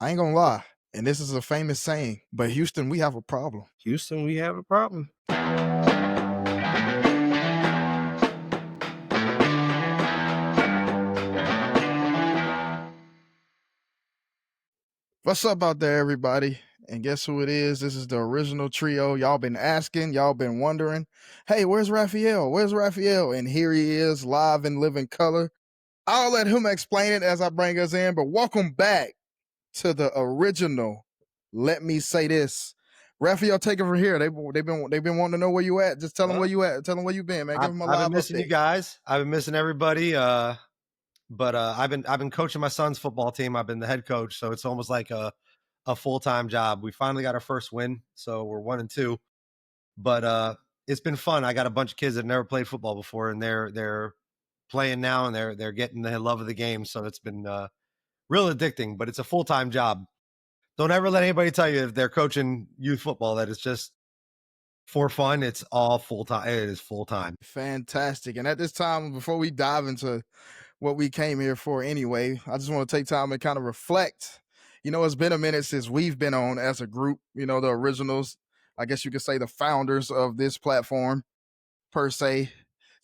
I ain't gonna lie, and this is a famous saying, but Houston, we have a problem. Houston, we have a problem. What's up out there, everybody? And guess who it is? This is the original trio. Y'all been asking, y'all been wondering, hey, where's Rafael? Where's Rafael? And here he is, live in living color. I'll let him explain it as I bring us in, but welcome back to the original. Let me say this. Raphael, take it from here. They've been wanting to know where you at. Just tell them where you at. Tell them where you been, man. Give them a I've live been missing update. you guys. I've been missing everybody. But I've been coaching my son's football team. I've been the head coach, so it's almost like a full-time job. We finally got our first win, so we're 1-2. But it's been fun. I got a bunch of kids that never played football before, and they're playing now, and they're getting the love of the game. So it's been real addicting. But it's a full-time job. Don't ever let anybody tell you if they're coaching youth football that it's just for fun. It's all full-time. It is full-time. Fantastic. And at this time, before we dive into what we came here for anyway, I just want to take time and kind of reflect. You know, it's been a minute since we've been on as a group, you know, the originals, I guess you could say the founders of this platform per se.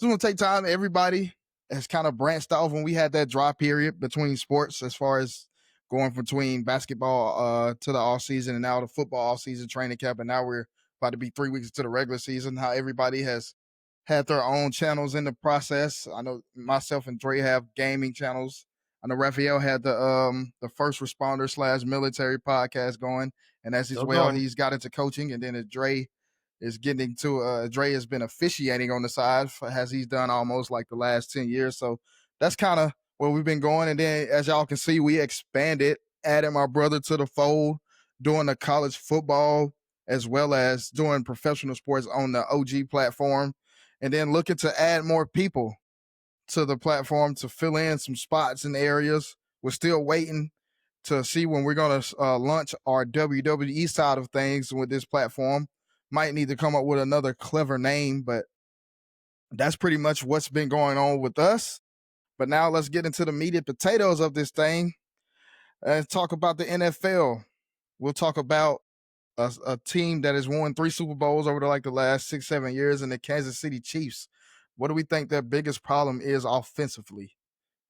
Just want to take time. Everybody has kind of branched off when we had that dry period between sports as far as going between basketball to the off season and now the football off season training camp. And now we're about to be 3 weeks into the regular season. How everybody has had their own channels in the process. I know myself and Dre have gaming channels. I know Raphael had the first responder / military podcast going, and as Still well, going. he's got into coaching, and then as Dre is getting to Dre has been officiating on the side as he's done almost like the last 10 years. So that's kind of where we've been going. And then as y'all can see, we expanded, added my brother to the fold, doing the college football as well as doing professional sports on the OG platform, and then looking to add more people to the platform to fill in some spots and areas. We're still waiting to see when we're going to launch our WWE side of things with this platform. Might need to come up with another clever name, but that's pretty much what's been going on with us. But now let's get into the meat and potatoes of this thing and talk about the NFL. We'll talk about a team that has won 3 Super Bowls over the last 6-7 years in the Kansas City Chiefs. What do we think their biggest problem is offensively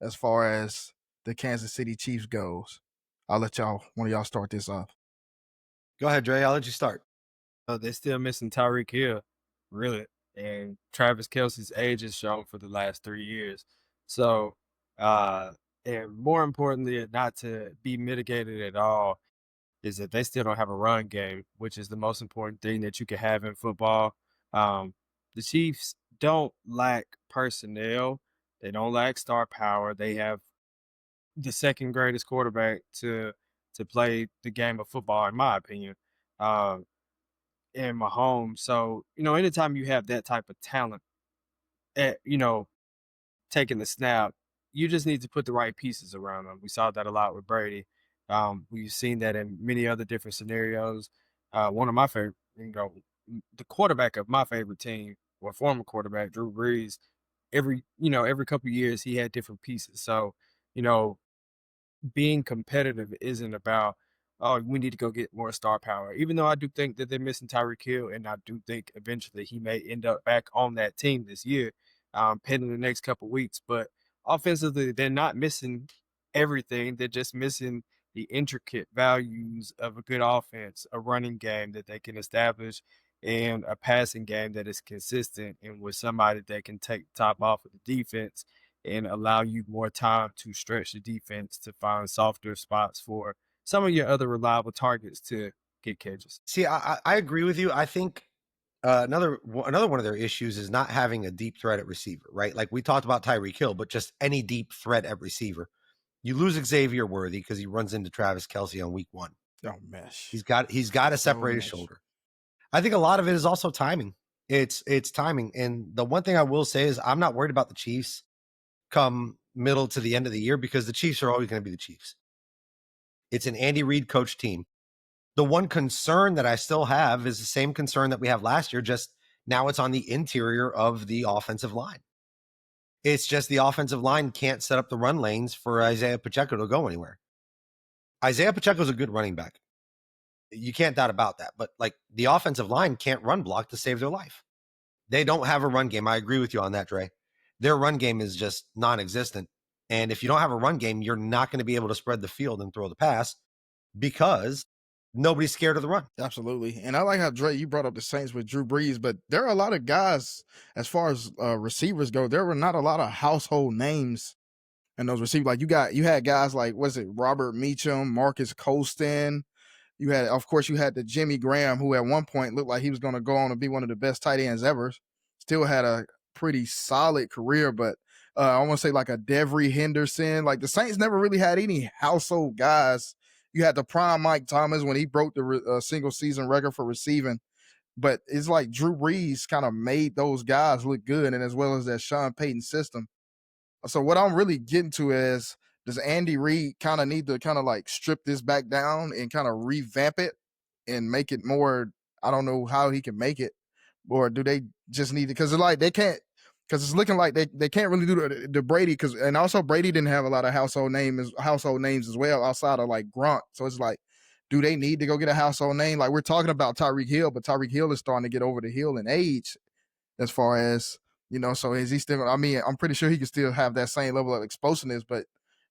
as far as the Kansas City Chiefs goes? I'll let one of y'all start this off. Go ahead, Dre. I'll let you start. They're still missing Tyreek Hill, really. And Travis Kelce's age is shown for the last 3 years. So, and more importantly, not to be mitigated at all, is that they still don't have a run game, which is the most important thing that you can have in football. The Chiefs don't lack personnel. They don't lack star power. They have the second greatest quarterback to play the game of football, in my opinion. In Mahomes. So, anytime you have that type of talent at, taking the snap, you just need to put the right pieces around them. We saw that a lot with Brady. We've seen that in many other different scenarios. One of my favorite, the quarterback of my favorite team, or former quarterback, Drew Brees, every couple of years he had different pieces. So, you know, being competitive isn't about, oh, we need to go get more star power. Even though I do think that they're missing Tyreek Hill, and I do think eventually he may end up back on that team this year, pending the next couple weeks. But offensively, they're not missing everything. They're just missing the intricate values of a good offense, a running game that they can establish, and a passing game that is consistent and with somebody that can take the top off of the defense and allow you more time to stretch the defense to find softer spots for some of your other reliable targets to get catches. See, I agree with you. I think another one of their issues is not having a deep threat at receiver, right? Like we talked about Tyreek Hill, but just any deep threat at receiver. You lose Xavier Worthy because he runs into Travis Kelce on week 1. Oh, mesh. He's got to separate his shoulder. I think a lot of it is also timing. It's timing. And the one thing I will say is I'm not worried about the Chiefs come middle to the end of the year because the Chiefs are always going to be the Chiefs. It's an Andy Reid coach team. The one concern that I still have is the same concern that we have last year, just now it's on the interior of the offensive line. It's just the offensive line can't set up the run lanes for Isaiah Pacheco to go anywhere. Isaiah Pacheco's a good running back. You can't doubt about that. But like the offensive line can't run block to save their life. They don't have a run game. I agree with you on that, Dre. Their run game is just non-existent. And if you don't have a run game, you're not going to be able to spread the field and throw the pass because nobody's scared of the run. Absolutely. And I like how Dre, you brought up the Saints with Drew Brees, but there are a lot of guys, as far as receivers go, there were not a lot of household names in those receivers. Like you had guys like, was it Robert Meacham, Marcus Colston? You had, of course, you had the Jimmy Graham, who at one point looked like he was going to go on and be one of the best tight ends ever. Still had a pretty solid career, but I want to say like a Devery Henderson. Like the Saints never really had any household guys. You had the prime Mike Thomas when he broke the single season record for receiving, but it's like Drew Brees kind of made those guys look good, and as well as that Sean Payton system. So what I'm really getting to is, does Andy Reid kind of need to kind of like strip this back down and kind of revamp it and make it more? I don't know how he can make it, or do they just need to? Because like they can't, because it's looking like they can't really do the Brady, because and also Brady didn't have a lot of household names as well outside of like Grunt. So it's like, do they need to go get a household name? Like we're talking about Tyreek Hill, but Tyreek Hill is starting to get over the hill in age, as far as, so is he still, I mean, I'm pretty sure he can still have that same level of explosiveness, but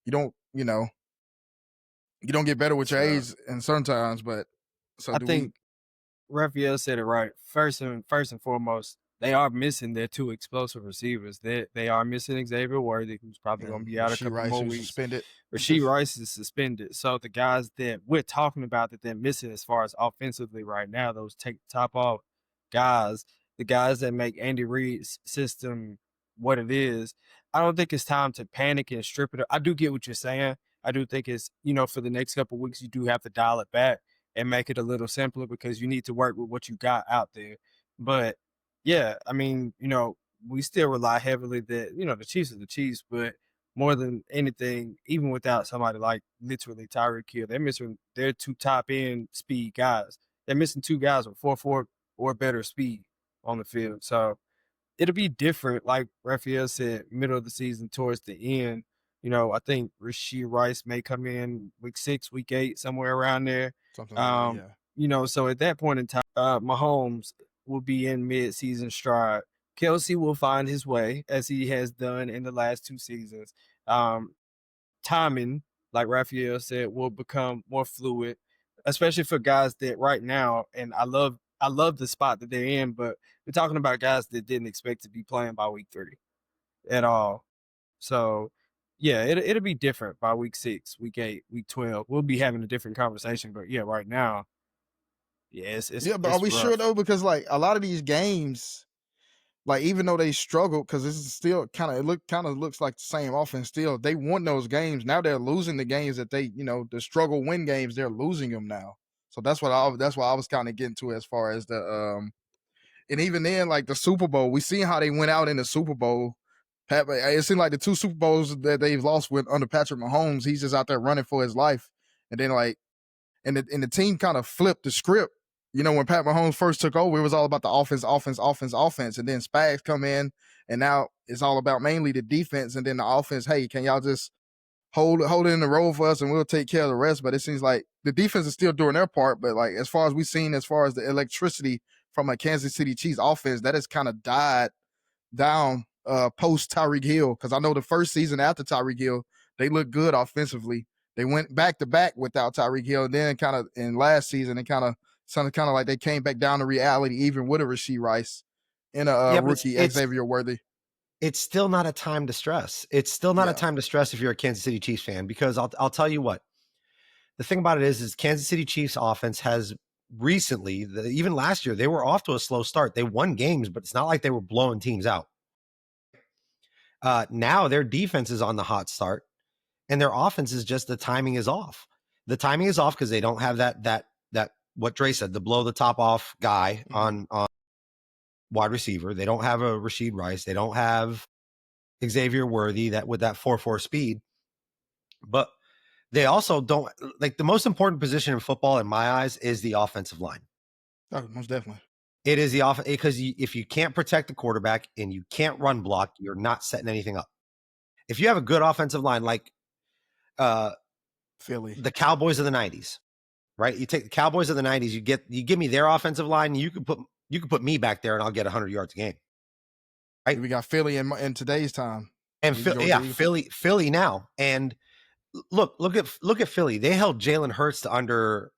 you don't, you don't get better with your age in certain times. But so I think Rafael said it right. First and foremost, they are missing their two explosive receivers. They are missing Xavier Worthy, who's probably going to be out a couple more weeks. Suspended. Rasheed Rice is suspended. So the guys that we're talking about that they're missing as far as offensively right now, those take the top off guys, the guys that make Andy Reid's system what it is, I don't think it's time to panic and strip it. I do get what you're saying. I do think it's, for the next couple of weeks, you do have to dial it back and make it a little simpler because you need to work with what you got out there. But yeah, I mean, we still rely heavily that, the Chiefs are the Chiefs, but more than anything, even without somebody like literally Tyreek Hill, they're missing their two top end speed guys. They're missing two guys with 4.4 or better speed on the field. So it'll be different, like Rafael said, middle of the season towards the end. I think Rasheed Rice may come in week 6, week 8, somewhere around there. Something like that, yeah. So at that point in time, Mahomes will be in mid-season stride. Kelsey will find his way, as he has done in the last 2 seasons. Timing, like Rafael said, will become more fluid, especially for guys that right now, and I love the spot that they're in, but we're talking about guys that didn't expect to be playing by week 3 at all. So yeah, it'll be different by week 6, week 8, week 12. We'll be having a different conversation, but yeah, right now, yeah, but are we sure though? Because like a lot of these games, like even though they struggled, because this is still kind of looks like the same offense still, they won those games. Now they're losing the games that they, the struggle win games, they're losing them now. So that's why I was kind of getting to as far as the and even then, like the Super Bowl, we seen how they went out in the Super Bowl. It seemed like the 2 Super Bowls that they've lost with under Patrick Mahomes, he's just out there running for his life. And then like, and the team kind of flipped the script. When Pat Mahomes first took over, it was all about the offense. And then Spags come in, and now it's all about mainly the defense. And then the offense, hey, can y'all just hold it in the roll for us and we'll take care of the rest? But it seems like the defense is still doing their part. But like, as far as we've seen, as far as the electricity from a Kansas City Chiefs offense, that has kind of died down post Tyreek Hill. Because I know the first season after Tyreek Hill, they looked good offensively. They went back to back without Tyreek Hill. And then kind of in last season, it kind of sounded kind of like they came back down to reality, even with a Rasheed Rice and a rookie Xavier Worthy. It's still not a time to stress. It's still not a time to stress if you're a Kansas City Chiefs fan, because I'll tell you what. The thing about it is Kansas City Chiefs offense has recently, even last year, they were off to a slow start. They won games, but it's not like they were blowing teams out. Now their defense is on the hot start, and their offense is just, the timing is off. The timing is off because they don't have that what Dre said, the blow the top off guy on wide receiver. They don't have a Rasheed Rice. They don't have Xavier Worthy with that 4.4 speed. But they also don't, like, the most important position in football in my eyes is the offensive line. Oh, most definitely. It is the offense, because if you can't protect the quarterback and you can't run block, you're not setting anything up. If you have a good offensive line, like Philly. The Cowboys of the 90s, right? You take the Cowboys of the 90s, you give me their offensive line, you could put me back there and I'll get 100 yards a game. Right? We got Philly in today's time. And Philly now. And look at Philly. They held Jalen Hurts to under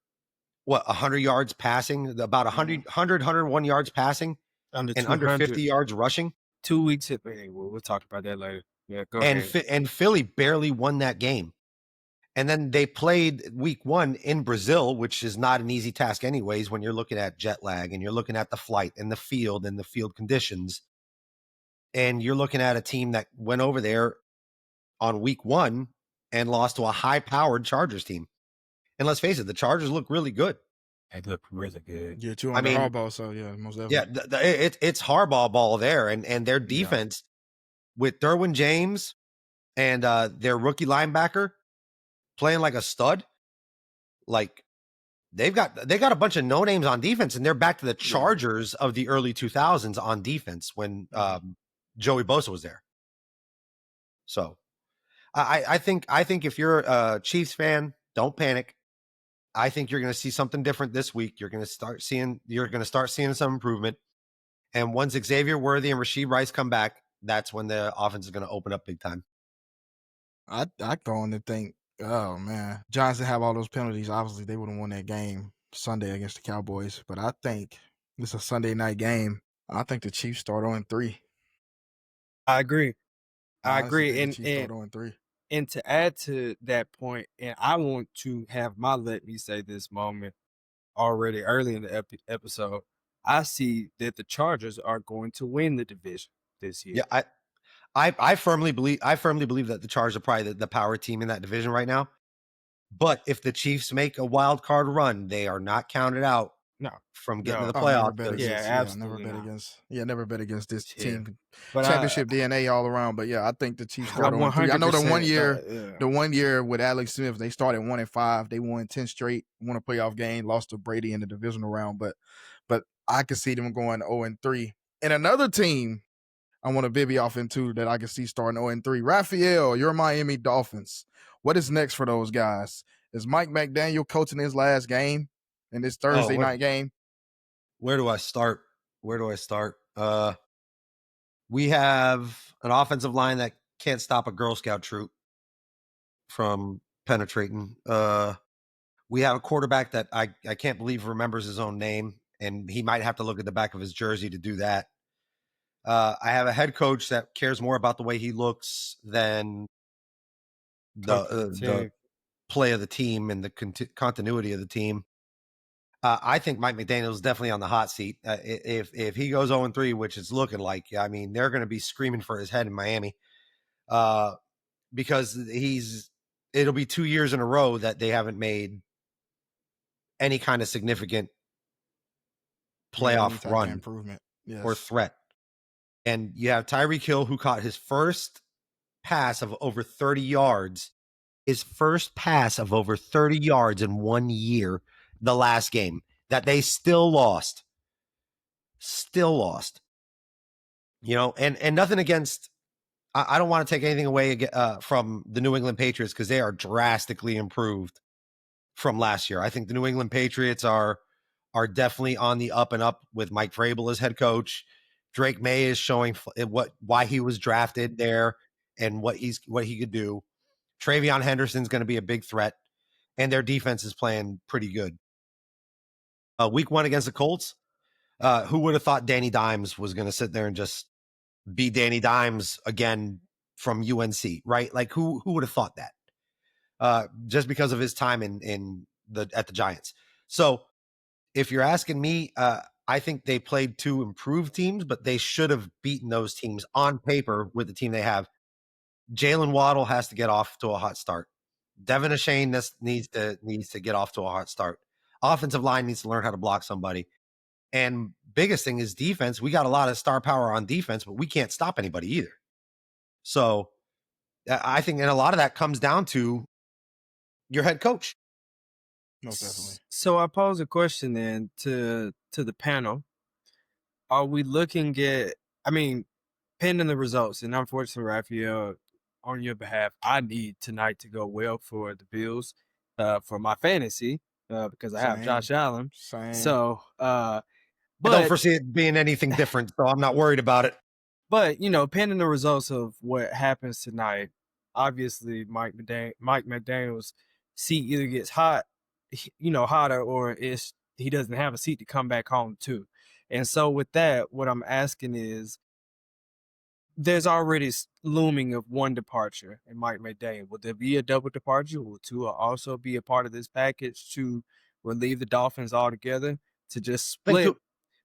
100 yards passing, about 101 yards passing, and under 50 yards rushing. 2 weeks. We'll talk about that later. Yeah, go ahead. And Philly barely won that game. And then they played week 1 in Brazil, which is not an easy task anyways when you're looking at jet lag and you're looking at the flight and the field conditions. And you're looking at a team that went over there on week 1 and lost to a high-powered Chargers team. And let's face it, the Chargers look really good. They look really good. Yeah, too on the Harbaugh, so yeah, most definitely. Yeah, it's Harbaugh ball there, and their defense with Derwin James and their rookie linebacker playing like a stud. Like they got a bunch of no names on defense, and they're back to the Chargers of the early 2000s on defense when Joey Bosa was there. So I think if you're a Chiefs fan, don't panic. I think you're going to see something different this week. You're going to start seeing some improvement. And once Xavier Worthy and Rashid Rice come back, that's when the offense is going to open up big time. I go on to think, oh man, Giants didn't have all those penalties. Obviously, they would have won that game Sunday against the Cowboys. But I think it's a Sunday night game. I think the Chiefs start 0-3. I agree. And to add to that point, and I want to have my let me say this moment already early in the episode. I see that the Chargers are going to win the division this year. Yeah, I firmly believe that the Chargers are probably the power team in that division right now. But if the Chiefs make a wild card run, they are not counted out from getting to the playoffs. Never bet against this team. But championship DNA all around. But yeah, I think the Chiefs start 1-3. I know the 1 year with Alex Smith, they started 1-5. They won 10 straight, won a playoff game, lost to Brady in the divisional round. But I could see them going 0-3. And another team I want to bibby off into that I can see starting 0-3. Rafael, your Miami Dolphins. What is next for those guys? Is Mike McDaniel coaching his last game in this Thursday night game? Where do I start? We have an offensive line that can't stop a Girl Scout troop from penetrating. We have a quarterback that I can't believe remembers his own name, and he might have to look at the back of his jersey to do that. I have a head coach that cares more about the way he looks than the play of the team and the continuity of the team. I think Mike McDaniel is definitely on the hot seat. If he goes 0-3, which it's looking like, I mean, they're going to be screaming for his head in Miami because it'll be 2 years in a row that they haven't made any kind of significant playoff run improvement or threat. And you have Tyreek Hill, who caught his first pass of over 30 yards. His first pass of over 30 yards in 1 year, the last game, that they still lost. You know, and nothing against, I don't want to take anything away from the New England Patriots because they are drastically improved from last year. I think the New England Patriots are definitely on the up and up with Mike Vrabel as head coach. Drake May is showing why he was drafted there and what he could do. Travion Henderson's going to be a big threat, and their defense is playing pretty good. Week 1 against the Colts, who would have thought Danny Dimes was going to sit there and just be Danny Dimes again from UNC, right? Like who would have thought that? Just because of his time at the Giants. So if you're asking me, I think they played 2 improved teams, but they should have beaten those teams on paper with the team they have. Jalen Waddle has to get off to a hot start. Devin Achane needs to get off to a hot start. Offensive line needs to learn how to block somebody. And biggest thing is defense. We got a lot of star power on defense, but we can't stop anybody either. So I think, and a lot of that comes down to your head coach. Most definitely. So I pose a question then to the panel. Are we looking at, pending the results, and unfortunately, Rafael, on your behalf, I need tonight to go well for the Bills. for my fantasy because I have Josh Allen. Same. So, I don't foresee it being anything different, so I'm not worried about it. But, pending the results of what happens tonight, obviously Mike McDaniel's seat either gets hotter, or he doesn't have a seat to come back home to. And so with that, what I'm asking is, there's already looming of one departure in Mike McDaniel. Will there be a double departure? Will Tua also be a part of this package to relieve the Dolphins altogether, to just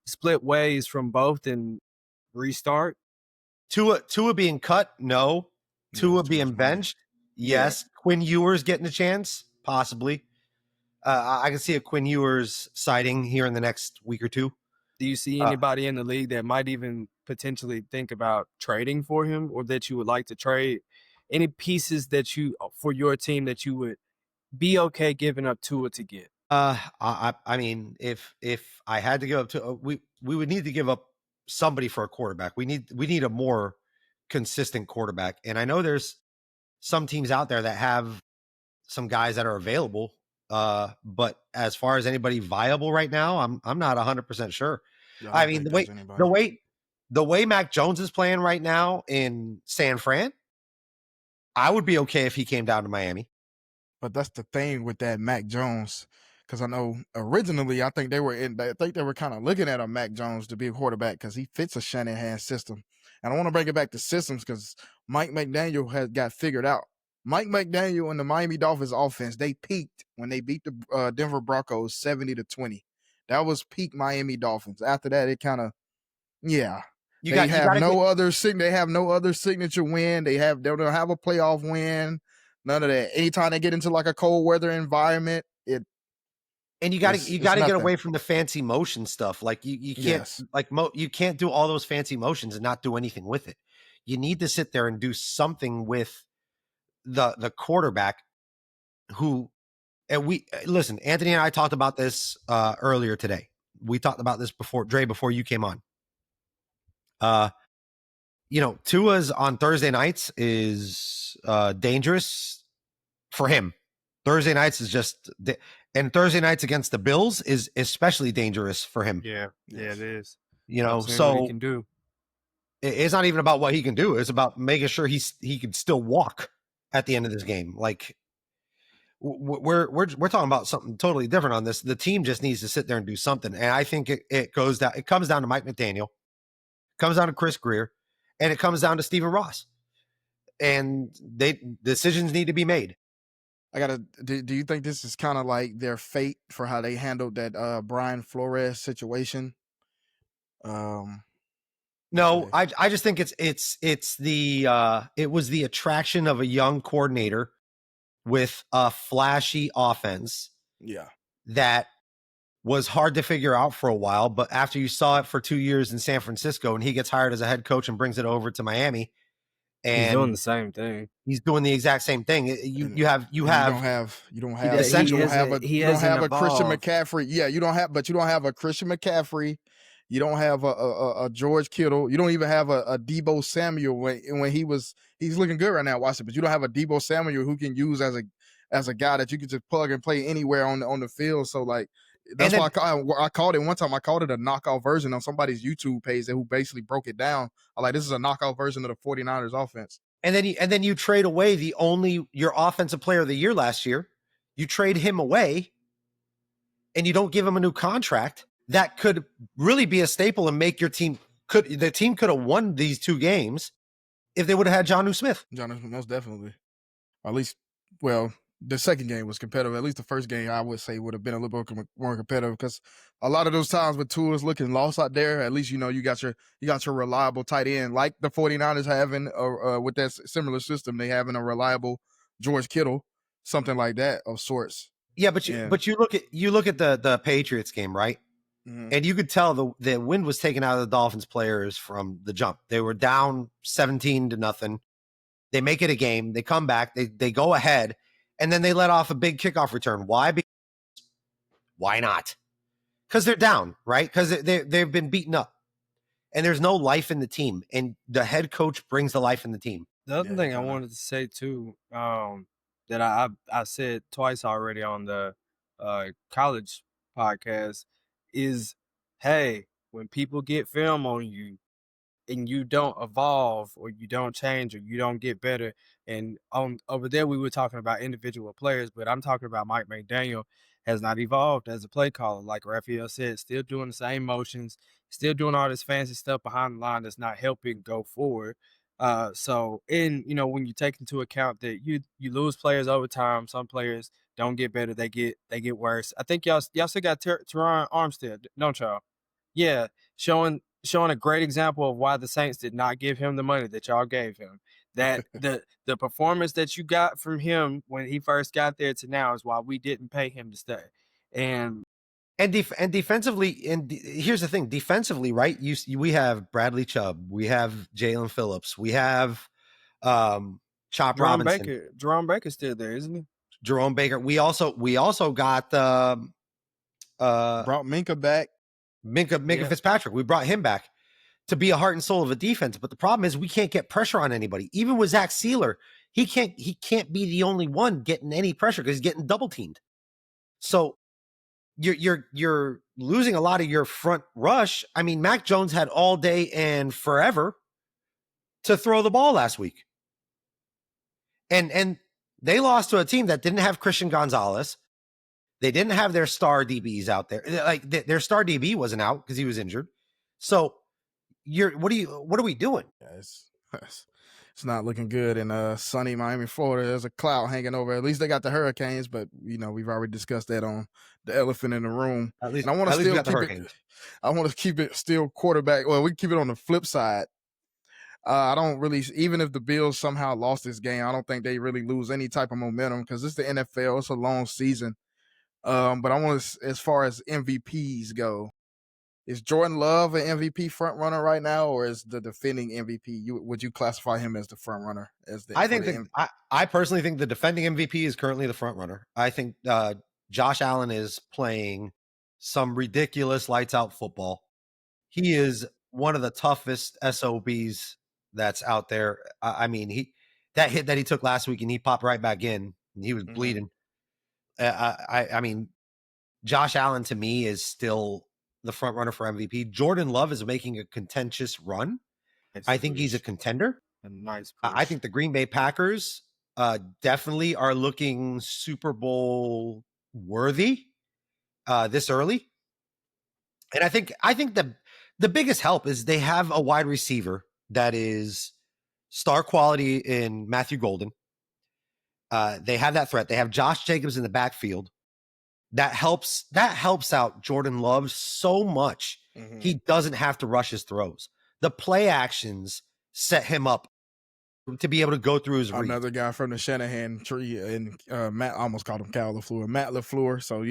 split ways from both and restart? Tua being cut, no. Tua being benched, yes. Yeah. Quinn Ewers getting a chance, possibly. I can see a Quinn Ewers sighting here in the next week or two. Do you see anybody in the league that might even potentially think about trading for him, or that you would like to trade? Any pieces that for your team that you would be okay giving up Tua to get? I mean, if I had to give up to, we would need to give up somebody for a quarterback. We need a more consistent quarterback. And I know there's some teams out there that have some guys that are available. But as far as anybody viable right now, I'm not 100% sure. I mean, the way Mac Jones is playing right now in San Fran, I would be okay if he came down to Miami. But that's the thing with that Mac Jones, because I know originally I think they were kind of looking at a Mac Jones to be a quarterback because he fits a Shanahan system. And I want to bring it back to systems because Mike McDaniel has got figured out. Mike McDaniel and the Miami Dolphins offense, they peaked when they beat the Denver Broncos 70-20. That was peak Miami Dolphins. After that, it kind of, they have no other signature win. They don't have a playoff win. None of that. Anytime they get into like a cold weather environment, you got to get away from the fancy motion stuff. Like you can't you can't do all those fancy motions and not do anything with it. You need to sit there and do something with the quarterback who, and listen, Anthony and I talked about this earlier today. We talked about this before you came on. Tua's on Thursday nights is dangerous for him. Thursday nights is just, and Thursday nights against the Bills is especially dangerous for him. Yeah, it is. So what he can do. It's not even about what he can do. It's about making sure he can still walk at the end of this game. Like we're talking about something totally different on this. The team just needs to sit there and do something. And I think it comes down to Mike McDaniel, comes down to Chris Greer, and it comes down to Stephen Ross. And decisions need to be made. Do you think this is kind of like their fate for how they handled that Brian Flores situation? No, I just think it was the attraction of a young coordinator with a flashy offense. Yeah. That was hard to figure out for a while, but after you saw it for 2 years in San Francisco and he gets hired as a head coach and brings it over to Miami, and he's doing the same thing. He's doing the exact same thing. You don't have a Christian McCaffrey. Yeah, you don't have a Christian McCaffrey. You don't have a George Kittle. You don't even have a Deebo Samuel when he's looking good right now. Watch it, but you don't have a Deebo Samuel who can use as a guy that you can just plug and play anywhere on the field. So like that's why I called it one time. I called it a knockout version on somebody's YouTube page who basically broke it down. I'm like, this is a knockout version of the 49ers offense. And then you trade away your offensive player of the year last year. You trade him away, and you don't give him a new contract that could really be a staple and make your team. The team could have won these 2 games if they would have had Jonnu Smith. Most definitely. At least, well, the second game was competitive. At least the first game, I would say, would have been a little bit more competitive because a lot of those times with Tua's looking lost out there, at least you got your reliable tight end like the 49ers having with that similar system. They having a reliable George Kittle, something like that of sorts. Yeah, but you look at the Patriots game, right? Mm-hmm. And you could tell the wind was taken out of the Dolphins players from the jump. They were down 17-0. They make it a game. They come back. They go ahead. And then they let off a big kickoff return. Why? Because why not? Because they're down, right? Because they've been beaten up. And there's no life in the team. And the head coach brings the life in the team. The other thing I wanted to say, too, that that I said twice already on the college podcast is, hey, when people get film on you and you don't evolve or you don't change or you don't get better, and on over there we were talking about individual players, but I'm talking about Mike McDaniel has not evolved as a play caller. Like Rafael said, still doing the same motions, still doing all this fancy stuff behind the line that's not helping go forward. So in when you take into account that you lose players over time, some players don't get better, they get worse. I think y'all still got Teron Armstead, don't y'all? Yeah, showing a great example of why the Saints did not give him the money that y'all gave him. That the performance that you got from him when he first got there to now is why we didn't pay him to stay. And defensively, here's the thing: defensively, right? We have Bradley Chubb, we have Jalen Phillips, we have Chop Robinson. Jerome Baker's still there, isn't he? Jerome Baker. We also got brought Minka back. Minka Fitzpatrick. We brought him back to be a heart and soul of a defense. But the problem is we can't get pressure on anybody. Even with Zach Sealer, he can't be the only one getting any pressure because he's getting double teamed. So you're losing a lot of your front rush. I mean, Mac Jones had all day and forever to throw the ball last week. And they lost to a team that didn't have Christian Gonzalez. They didn't have their star DBs out there. Like their star DB wasn't out because he was injured. So what are we doing? Yeah, it's not looking good in sunny Miami, Florida. There's a cloud hanging over. At least they got the hurricanes, but we've already discussed that on the elephant in the room. At least, and I want to still keep it. I want to keep it still quarterback. Well, we can keep it on the flip side. I don't really, even if the Bills somehow lost this game, I don't think they really lose any type of momentum because it's the NFL. It's a long season. But I want to, as far as MVPs go, is Jordan Love an MVP front runner right now, or is the defending MVP? Would you classify him as the front runner? I personally think the defending MVP is currently the front runner. I think Josh Allen is playing some ridiculous lights out football. He is one of the toughest SOBs that's out there. I mean, that hit that he took last week and he popped right back in and he was bleeding. I mean, Josh Allen to me is still the front runner for MVP. Jordan Love is making a contentious run. I think he's a contender. A nice push. I think the Green Bay Packers definitely are looking Super Bowl worthy this early. And I think the biggest help is they have a wide receiver that is star quality in Matthew Golden. They have that threat. They have Josh Jacobs in the backfield. That helps out Jordan Love so much. Mm-hmm. He doesn't have to rush his throws. The play actions set him up to be able to go through his read. Another guy from the Shanahan tree, and Matt, I almost called him Cal LaFleur, Matt LaFleur. So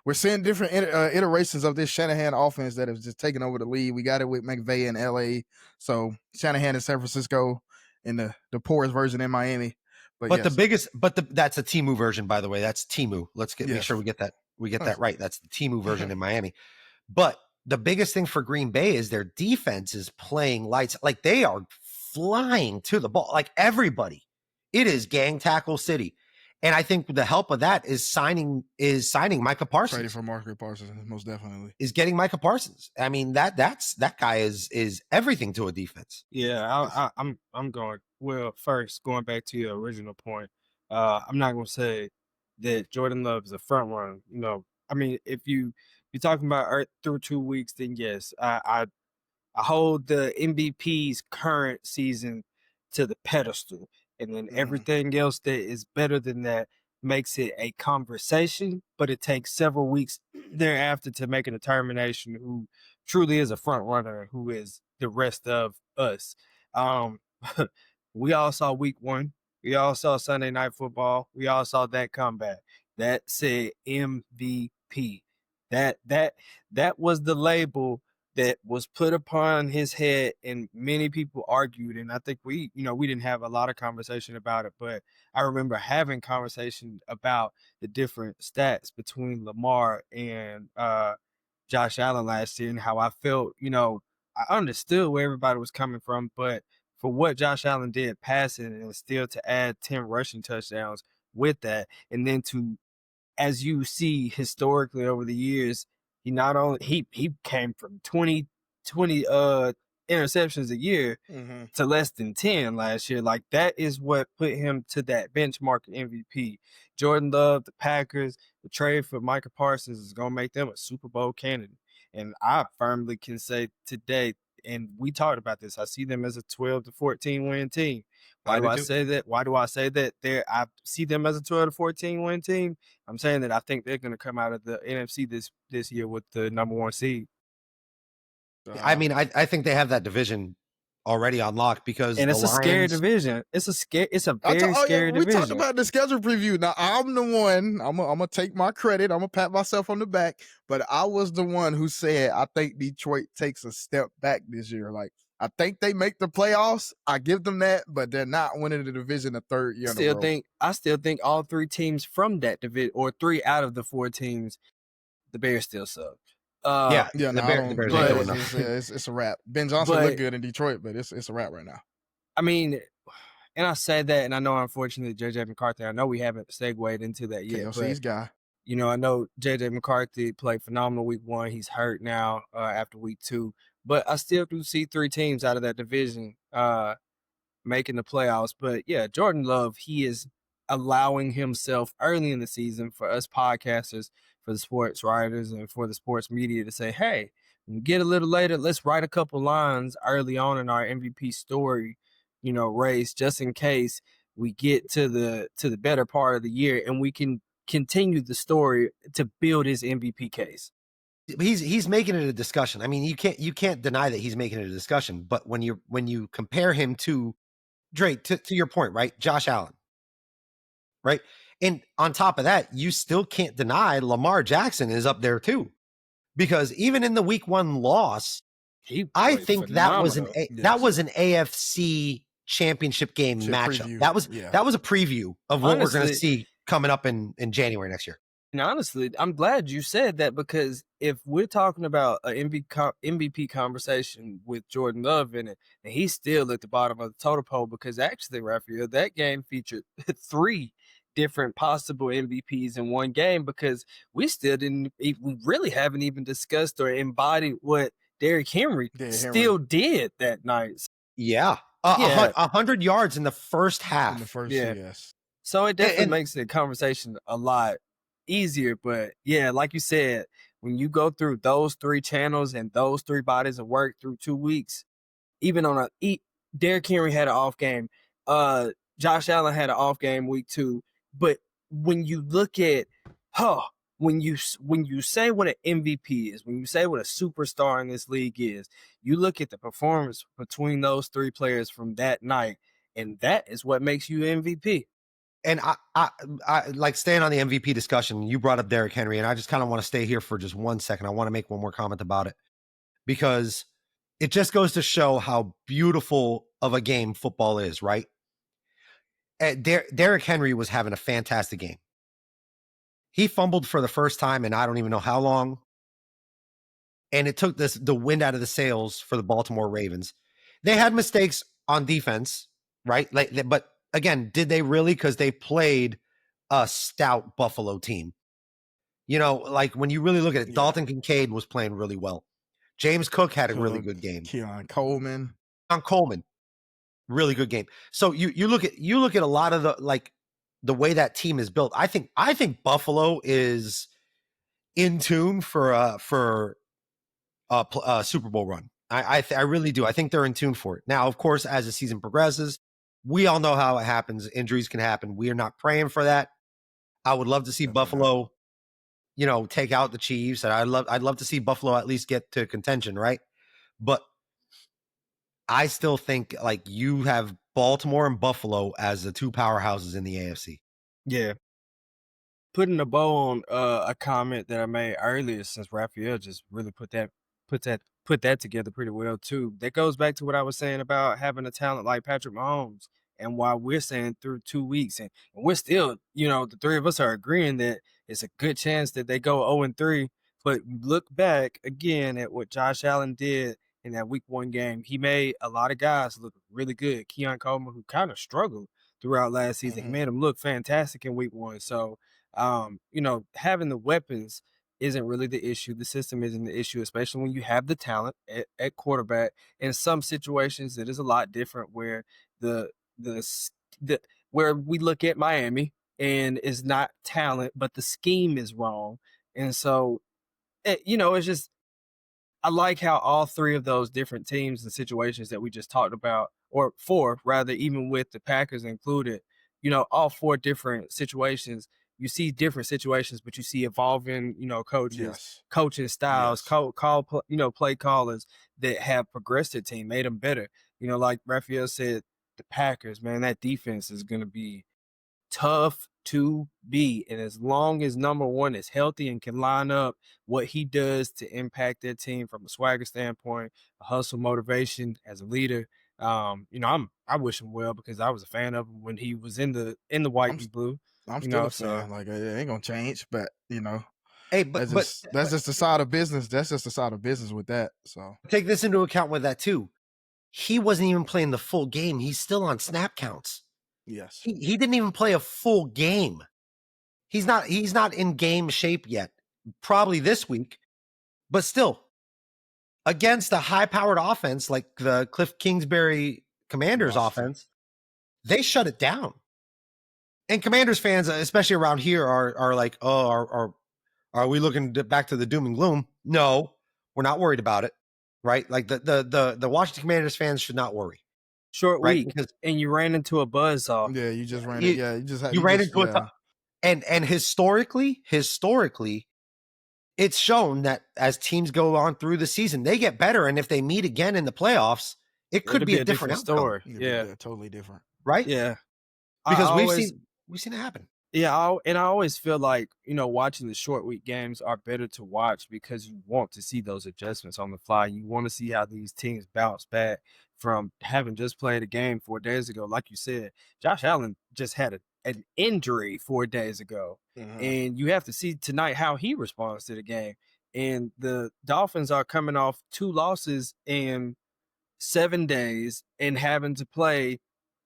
we're seeing different iterations of this Shanahan offense that has just taken over the league. We got it with McVay in LA. So Shanahan in San Francisco, and the poorest version in Miami. But yes. That's a Temu version, by the way. That's Temu. Let's make sure we get that right. That's the Temu version in Miami. But the biggest thing for Green Bay is their defense is playing lights. Like they are flying to the ball. Like everybody. It is gang tackle city. And I think the help of that is signing Micah Parsons. Trading for Micah Parsons, most definitely. Is getting Micah Parsons. I mean, that guy is everything to a defense. Yeah, I'm going. Well, first, going back to your original point, I'm not going to say that Jordan Love is a front runner. I mean, if you're talking about through 2 weeks, then yes, I hold the MVP's current season to the pedestal, and then everything else that is better than that makes it a conversation, but it takes several weeks thereafter to make a determination who truly is a front runner, who is the rest of us. We all saw week 1. We all saw Sunday Night Football. We all saw that comeback. That said MVP. That was the label that was put upon his head, and many people argued. And I think we didn't have a lot of conversation about it, but I remember having conversation about the different stats between Lamar and Josh Allen last year and how I felt, I understood where everybody was coming from, but for what Josh Allen did passing and still to add 10 rushing touchdowns with that. And then as you see historically over the years, he not only he came from 20 interceptions a year to less than 10 last year. Like, that is what put him to that benchmark MVP. Jordan Love, the Packers, the trade for Micah Parsons is going to make them a Super Bowl candidate. And I firmly can say today, and we talked about this, I see them as a 12 to 14 win team. Why do I say that? Why do I say that? I see them as a 12 to 14 win team. I'm saying that I think they're going to come out of the NFC this year with the number 1 seed. I mean, I think they have that division already on lock because and it's a scary division. It's a very scary division. We talked about the schedule preview. Now I'm the one. I'm gonna take my credit. I'm gonna pat myself on the back. But I was the one who said I think Detroit takes a step back this year. Like, I think they make the playoffs. I give them that, but they're not winning the division the third year in a row. I still think all 3 teams from that division, or 3 out of the 4 teams, the Bears still suck. The Bears it's a wrap. Ben Johnson looked good in Detroit, but it's a wrap right now. I mean, and I said that, and I know, unfortunately, JJ McCarthy, I know we haven't segued into that yet. KLC's guy. You know, I know JJ McCarthy played phenomenal week 1. He's hurt now after week 2. But I still do see 3 teams out of that division making the playoffs. But yeah, Jordan Love, he is allowing himself early in the season for us podcasters, for the sports writers, and for the sports media to say, hey, when we get a little later, let's write a couple lines early on in our MVP story, race, just in case we get to the better part of the year and we can continue the story to build his MVP case. He's making it a discussion. I mean, you can't deny that he's making it a discussion. But when you compare him to Dre, to your point, right? Josh Allen, right? And on top of that, you still can't deny Lamar Jackson is up there too, because even in the week 1 loss, I think that was an AFC championship game matchup. Preview. That was a preview of what we're going to see coming up in January next year. And honestly, I'm glad you said that, because if we're talking about an MVP conversation with Jordan Love in it, and he's still at the bottom of the totem pole, because actually, Rafael, that game featured 3 different possible MVPs in one game, because we really haven't even discussed or embodied what Derrick Henry still did that night. Yeah. 100 yards in the first half. In the first, yes. So it definitely makes the conversation a lot easier. But yeah, like you said, when you go through those 3 channels and those 3 bodies of work through 2 weeks, even on Derrick Henry had an off game. Josh Allen had an off game week 2. But when you look at, when you say what an MVP is, when you say what a superstar in this league is, you look at the performance between those 3 players from that night, and that is what makes you MVP. And I like staying on the MVP discussion. You brought up Derrick Henry, and I just kind of want to stay here for just 1 second. I want to make one more comment about it, because it just goes to show how beautiful of a game football is, right? Derrick Henry was having a fantastic game. He fumbled for the first time in I don't even know how long. And it took the wind out of the sails for the Baltimore Ravens. They had mistakes on defense, right? But again, did they really? Because they played a stout Buffalo team. Like when you really look at it, Dalton Kincaid was playing really well. James Cook had a really good game. Keon Coleman, really good game. So you look at a lot of the way that team is built. I think Buffalo is in tune for a Super Bowl run. I really do. I think they're in tune for it. Now, of course, as the season progresses, we all know how it happens. Injuries can happen. We are not praying for that. I would love to see Buffalo, take out the Chiefs, and I'd love to see Buffalo at least get to contention, right? But I still think you have Baltimore and Buffalo as the 2 powerhouses in the AFC. Yeah. Putting a bow on a comment that I made earlier, since Rafael just really put that together pretty well too. That goes back to what I was saying about having a talent like Patrick Mahomes, and why we're saying through 2 weeks, and we're still, the 3 of us are agreeing that it's a good chance that they go 0-3. But look back again at what Josh Allen did in that week 1 game. He made a lot of guys look really good. Keon Coleman, who kind of struggled throughout last season. He made them look fantastic in week 1. So, having the weapons isn't really the issue. The system isn't the issue, especially when you have the talent at quarterback. In some situations, it is a lot different where the where we look at Miami and it's not talent, but the scheme is wrong. And so, it's just, I like how all 3 of those different teams and situations that we just talked about, or 4 rather, even with the Packers included, all 4 different situations, you see different situations, but you see evolving, coaches, coaching styles, play callers that have progressed their team, made them better. Like Rafael said, the Packers, man, that defense is going to be tough to beat. And as long as number 1 is healthy and can line up what he does to impact their team from a swagger standpoint, a hustle, motivation as a leader, I wish him well because I was a fan of him when he was in the white and blue. I'm still a fan. Like, it ain't gonna change, but Hey, that's just the side of business. That's just the side of business with that. So take this into account with that too. He wasn't even playing the full game. He's still on snap counts. Yes. He didn't even play a full game. He's not in game shape yet. Probably this week, but still against a high-powered offense like the Cliff Kingsbury Commanders offense, they shut it down. And Commanders fans, especially around here, are like, oh, are we looking back to the doom and gloom? No, we're not worried about it, right? Like the Washington Commanders fans should not worry. Short week, because, and you ran into a buzzsaw. Yeah, you just ran. You ran into a. And historically, it's shown that as teams go on through the season, they get better, and if they meet again in the playoffs, it could be a different story. Yeah, totally different. Right? Yeah, because we've seen it happen. Yeah, and I always feel like, watching the short week games are better to watch because you want to see those adjustments on the fly. You want to see how these teams bounce back from having just played a game 4 days ago. Like you said, Josh Allen just had an injury 4 days ago. And you have to see tonight how he responds to the game. And the Dolphins are coming off 2 losses in 7 days and having to play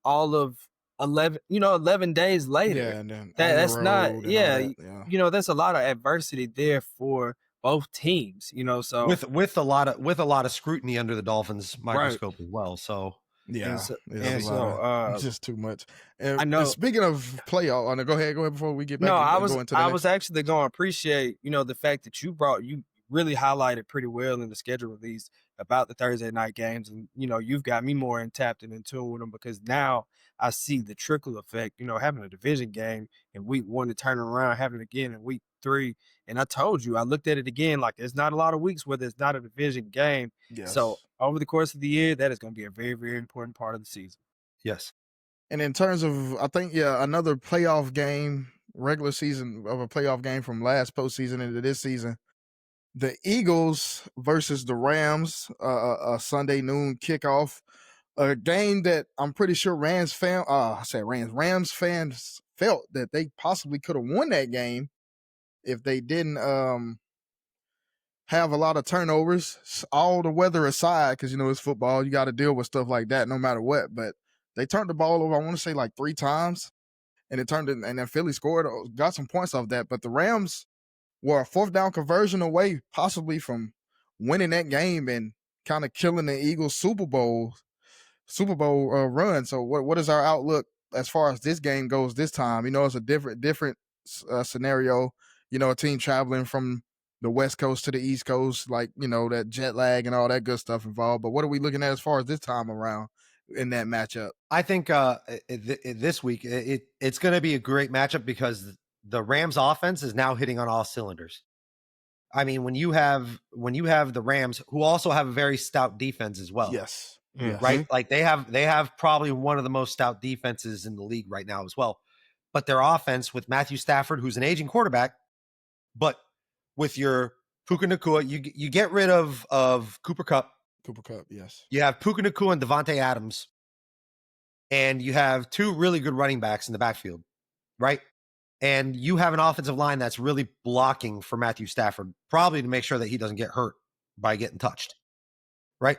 all of 11 days later. Yeah, and then that's not, that's a lot of adversity there for both teams, so with a lot of scrutiny under the Dolphins microscope as well. So just too much. And, I know. And speaking of playoff, go ahead before we get back. I was actually going to appreciate, the fact that you really highlighted pretty well in the schedule release about the Thursday night games. And, you've got me more tapped and in tune with them because now I see the trickle effect, having a division game in week 1 to turn around, having it again in week 3. And I told you, I looked at it again, like there's not a lot of weeks where there's not a division game. Yes. So over the course of the year, that is going to be a very, very important part of the season. Yes. And in terms of, I think, another playoff game, regular season of a playoff game from last postseason into this season, the Eagles versus the Rams, a Sunday noon kickoff, a game that I'm pretty sure Rams fans felt that they possibly could have won that game if they didn't have a lot of turnovers, all the weather aside, because it's football, you got to deal with stuff like that no matter what. But they turned the ball over, I want to say like 3 times, and then Philly scored, got some points off that. But the Rams were a 4th down conversion away, possibly from winning that game and kind of killing the Eagles Super Bowl run. So what is our outlook as far as this game goes this time? It's a different scenario. A team traveling from the West Coast to the East Coast, like, that jet lag and all that good stuff involved. But what are we looking at as far as this time around in that matchup? I think this week it's going to be a great matchup because the Rams offense is now hitting on all cylinders. I mean, when you have the Rams, who also have a very stout defense as well. Yes. Right? Like they have probably one of the most stout defenses in the league right now as well. But their offense with Matthew Stafford, who's an aging quarterback, but with your Puka Nacua, you get rid of Cooper Kupp. Yes. You have Puka Nacua and Devontae Adams. And you have 2 really good running backs in the backfield, right? And you have an offensive line that's really blocking for Matthew Stafford, probably to make sure that he doesn't get hurt by getting touched, right?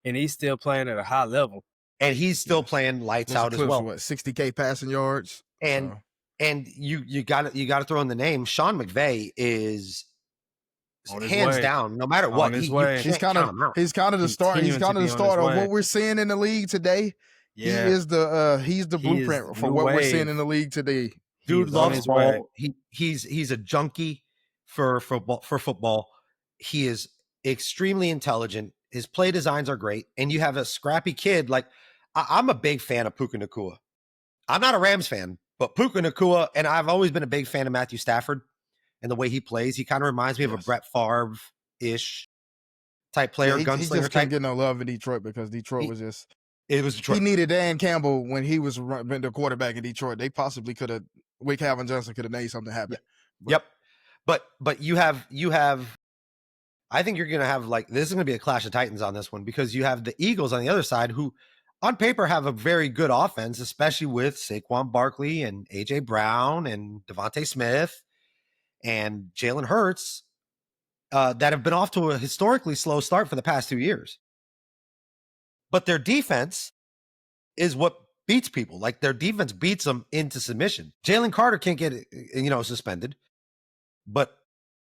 And he's still playing at a high level. and he's still Yes. playing lights What's the out as Clips well. for what, 60K passing yards? And So, and you got to throw in the name. Sean McVay is On his hands way. down, no matter On what, his you way. he's can't kind count of him out. he's kind of the start. He's Continuing to kind of be the on his start of way. what we're seeing in the league today. Yeah. He's the He is blueprint for new what we're seeing wave. in the league today. He Dude is on loves his way. ball. He's a junkie for football. He is extremely intelligent. His play designs are great, and you have a scrappy kid. Like I'm a big fan of Puka Nacua. I'm not a Rams fan, but Puka Nacua, and I've always been a big fan of Matthew Stafford and the way he plays. He kind of reminds me of a Yes. Brett Favre-ish type player, Yeah, he gunslinger just couldn't type. get no love in Detroit because Detroit He- was just It was he Detroit. needed Dan Campbell when he was been the quarterback in Detroit. They possibly could have Calvin Johnson could have made something happen. Yep. But you have I think you're going to have this is going to be a clash of titans on this one, because you have the Eagles on the other side who on paper have a very good offense, especially with Saquon Barkley and AJ Brown and Devontae Smith and Jalen Hurts that have been off to a historically slow start for the past 2 years. But their defense is what beats people. Like their defense beats them into submission. Jalen Carter can't get suspended, but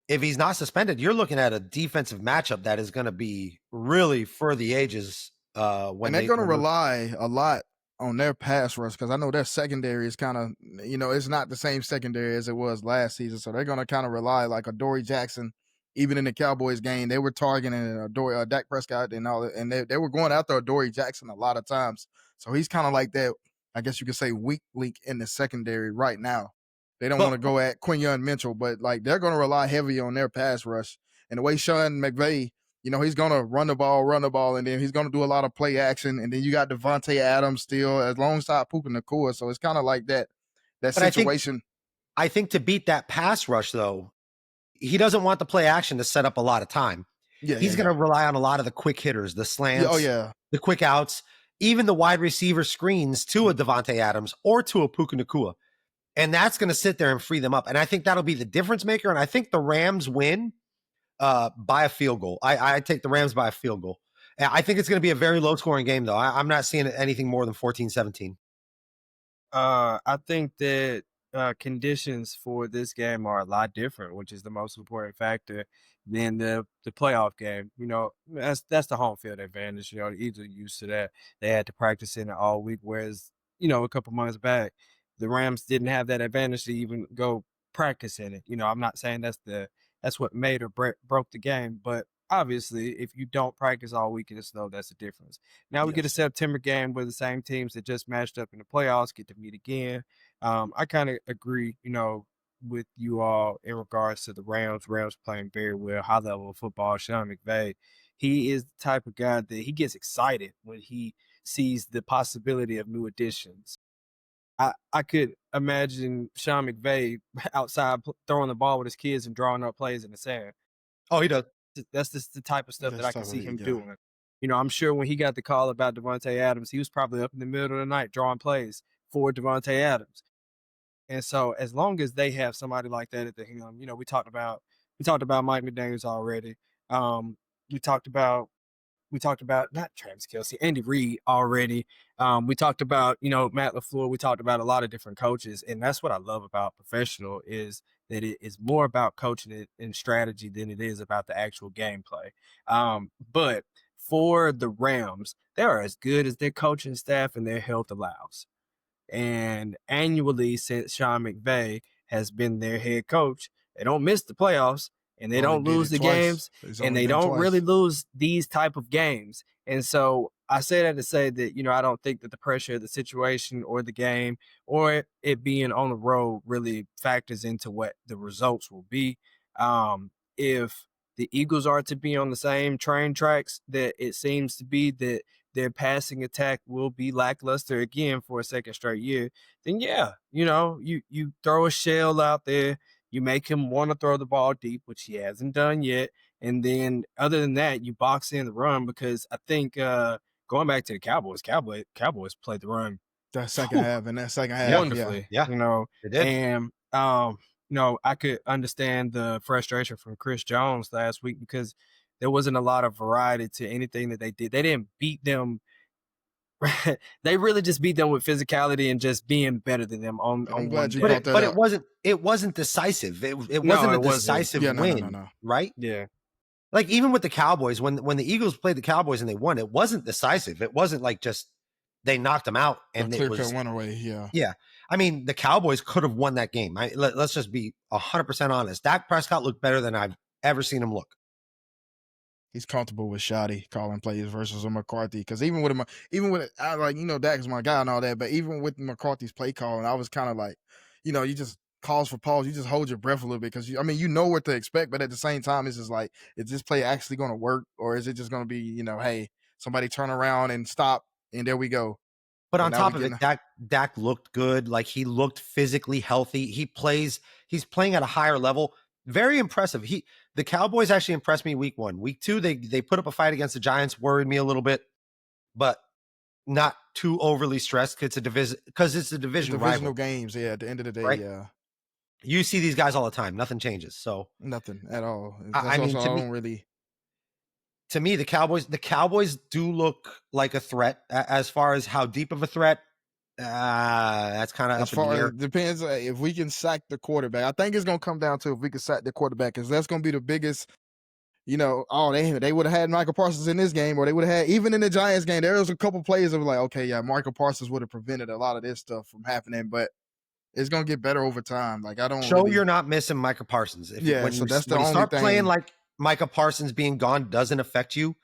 if he's not suspended, you're looking at a defensive matchup that is going to be really for the ages. And they're going to rely a lot on their pass rush, because I know their secondary is kind of, it's not the same secondary as it was last season. So they're going to kind of rely like a Dory Jackson. Even in the Cowboys game, they were targeting Dak Prescott and all, and they were going after Dory Jackson a lot of times. So he's kind of like that, I guess you could say, weak link in the secondary right now. They don't want to go at Quinyon Mitchell, but like they're going to rely heavy on their pass rush. And the way Sean McVay, he's going to run the ball, and then he's going to do a lot of play action. And then you got Devontae Adams still alongside Puka Nacua. So it's kind of like that situation. I think to beat that pass rush, though, he doesn't want the play action to set up a lot of time. He's going to rely on a lot of the quick hitters, the slants, the quick outs, even the wide receiver screens to a Devontae Adams or to a Puka Nacua. And that's going to sit there and free them up. And I think that'll be the difference maker. And I think the Rams win by a field goal. I take the Rams by a field goal. And I think it's going to be a very low-scoring game, though. I'm not seeing anything more than 14-17. I think that conditions for this game are a lot different, which is the most important factor than the playoff game. That's the home field advantage. The Eagles are used to that. They had to practice in it all week, whereas a couple months back, the Rams didn't have that advantage to even go practice in it. I'm not saying that's what made or broke the game, but obviously, if you don't practice all week in the snow, that's the difference. Now we get a September game where the same teams that just matched up in the playoffs get to meet again. I kind of agree, with you all in regards to the Rams. Rams playing very well, high level of football. Sean McVay, he is the type of guy that he gets excited when he sees the possibility of new additions. I could imagine Sean McVay outside throwing the ball with his kids and drawing up plays in the sand. Oh, he does. That's just the type of stuff that I can see him doing. I'm sure when he got the call about Devontae Adams, he was probably up in the middle of the night drawing plays for Devontae Adams. And so as long as they have somebody like that at the helm, we talked about Mike McDaniels already. We talked about not Travis Kelce, Andy Reid already. We talked about, Matt LaFleur. We talked about a lot of different coaches. And that's what I love about professional is that it is more about coaching it in strategy than it is about the actual gameplay. But for the Rams, they are as good as their coaching staff and their health allows. And annually, since Sean McVay has been their head coach, they don't miss the playoffs. And they don't lose the games, and they don't really lose these type of games. And so I say that to say that, I don't think that the pressure of the situation or the game or it being on the road really factors into what the results will be. If the Eagles are to be on the same train tracks that it seems to be, that their passing attack will be lackluster again for a second straight year, then you throw a shell out there. You make him want to throw the ball deep, which he hasn't done yet. And then other than that, you box in the run, because I think going back to the Cowboys played the run that second half wonderfully. Yeah. They did. And I could understand the frustration from Chris Jones last week because there wasn't a lot of variety to anything that they did. They didn't beat them They really just beat them with physicality and just being better than them on I'm one glad you day. brought that But up. it wasn't decisive. It No, wasn't a it wasn't. decisive Yeah, no. win, right? Yeah. Like even with the Cowboys, when the Eagles played the Cowboys and they won, it wasn't decisive. It wasn't like just they knocked them out A and it clear-cut was runaway, yeah. yeah. I mean, the Cowboys could have won that game. Let's just be 100% honest. Dak Prescott looked better than I've ever seen him look. He's comfortable with Shoddy calling plays versus a McCarthy. Because even with him, I like, Dak is my guy and all that, but even with McCarthy's play calling, I was kind of like, you just calls for pause. You just hold your breath a little bit because you know what to expect, but at the same time, it's just like, is this play actually going to work, or is it just going to be, hey, somebody turn around and stop, and there we go. But So on now top we of it, getting Dak looked good. Like he looked physically healthy. He's playing at a higher level. Very impressive. The Cowboys actually impressed me week 1. Week 2, they put up a fight against the Giants, worried me a little bit, but not too overly stressed because it's a division divisional rival, games. Yeah, at the end of the day, right? yeah, You see these guys all the time. Nothing changes. So nothing at all. I That's mean, also I don't really. to me, the Cowboys do look like a threat. As far as how deep of a threat, that's kind of As up in the far air. as depends if we can sack the quarterback. I think it's gonna come down to if we can sack the quarterback, because that's gonna be the biggest. They would have had Michael Parsons in this game, or they would have had, even in the Giants game, there was a couple plays of like, okay, yeah, Michael Parsons would have prevented a lot of this stuff from happening, but it's gonna get better over time. Like I don't Show really. you're not missing Micah Parsons. So that's the When you only start playing thing. like Micah Parsons being gone doesn't affect you,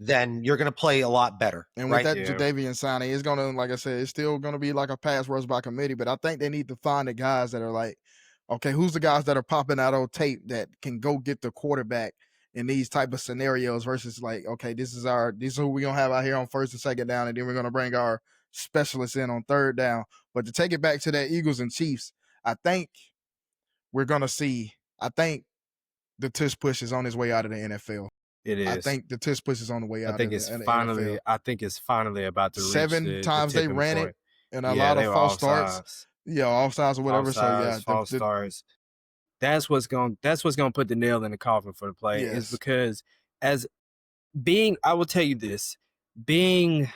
then you're going to play a lot better, And with right? that Yeah. Jadeveon signing, it's gonna, like I said, it's still gonna be like a pass rush by committee. But I think they need to find the guys that are like, okay, who's the guys that are popping out on tape that can go get the quarterback in these type of scenarios versus like, okay, this is who we're gonna have out here on first and second down, and then we're gonna bring our specialists in on third down. But to take it back to that Eagles and Chiefs, I think we're gonna see. I think the tush push is on his way out of the NFL. It is. I think the tush push is on the way I out think of it's the finally. NFL. I think it's finally about to reach 7 the times they tipping ran point. it, and a Yeah, lot they of were false starts. offsides. Yeah, offsides or whatever. So yeah, False starts. That's what's going to put the nail in the coffin for the play. Is Yes. because I will tell you this, being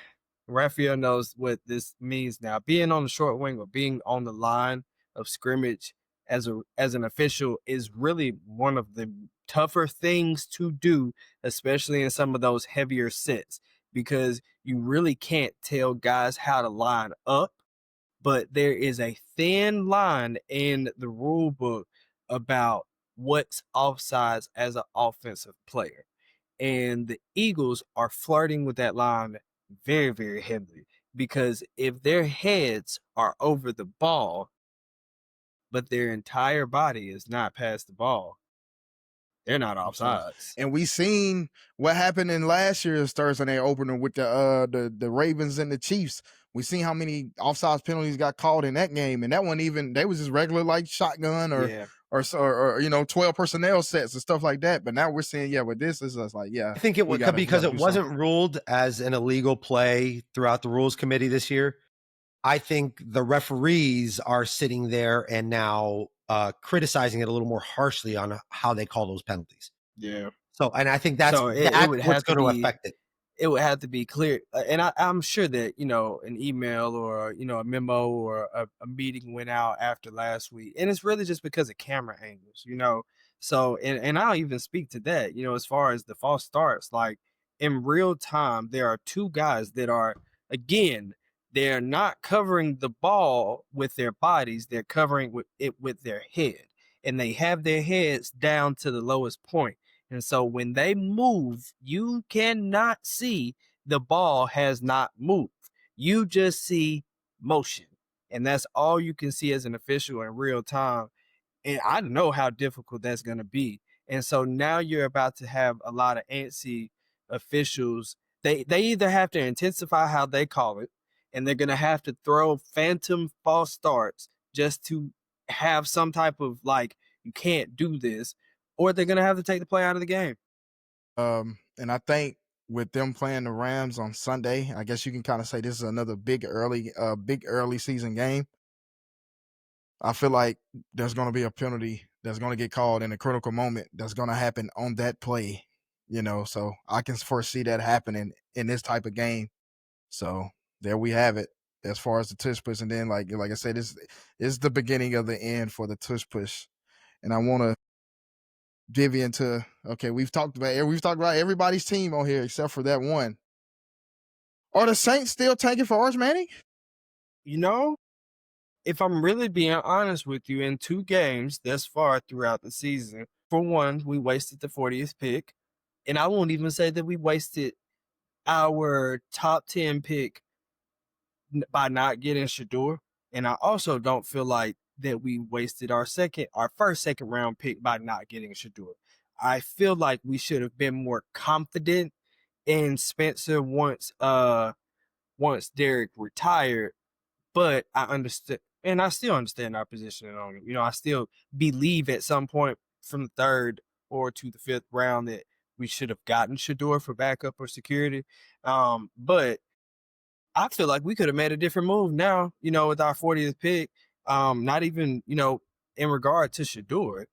Rafael knows what this means now. Being on the short wing or being on the line of scrimmage as an official is really one of the tougher things to do, especially in some of those heavier sets, because you really can't tell guys how to line up. But there is a thin line in the rule book about what's offsides as an offensive player. And the Eagles are flirting with that line very, very heavily, because if their heads are over the ball, but their entire body is not past the ball, they're not offsides. And we seen what happened in last year's Thursday night opener with the Ravens and the Chiefs. We seen how many offsides penalties got called in that game, and that one even they was just regular like shotgun or 12 personnel sets and stuff like that. But now we're seeing with this is just like I think it was because it wasn't ruled as an illegal play throughout the rules committee this year. I think the referees are sitting there and now criticizing it a little more harshly on how they call those penalties. Yeah. So, and I think that's what's going to affect it. It would have to be clear. And I'm sure that, an email or, a memo or a meeting went out after last week. And it's really just because of camera angles, So, and I'll even speak to that, as far as the false starts, like in real time, there are two guys that are, again, they're not covering the ball with their bodies. They're covering it with their head, and they have their heads down to the lowest point. And so when they move, you cannot see the ball has not moved. You just see motion. And that's all you can see as an official in real time. And I know how difficult that's going to be. And so now you're about to have a lot of antsy officials. They either have to intensify how they call it, and they're going to have to throw phantom false starts just to have some type of like, you can't do this, or they're going to have to take the play out of the game. And I think with them playing the Rams on Sunday, I guess you can kind of say this is another big early season game. I feel like there's going to be a penalty that's going to get called in a critical moment that's going to happen on that play, so I can foresee that happening in this type of game. So there we have it as far as the tush push. And then, like I said, it's the beginning of the end for the tush push. And I want to divvy into, okay, we've talked about everybody's team on here except for that one. Are the Saints still tanking for Arch Manning? You know, if I'm really being honest with you, in 2 games thus far throughout the season, for one, we wasted the 40th pick. And I won't even say that we wasted our top 10 pick by not getting Shador. And I also don't feel like that we wasted our first second round pick by not getting Shador. I feel like we should have been more confident in Spencer once Derek retired, but I understood, and I still understand our position on him. I still believe at some point from the 3rd or to the 5th round that we should have gotten Shador for backup or security. But I feel like we could have made a different move now, with our 40th pick. Not even, in regard to Shador,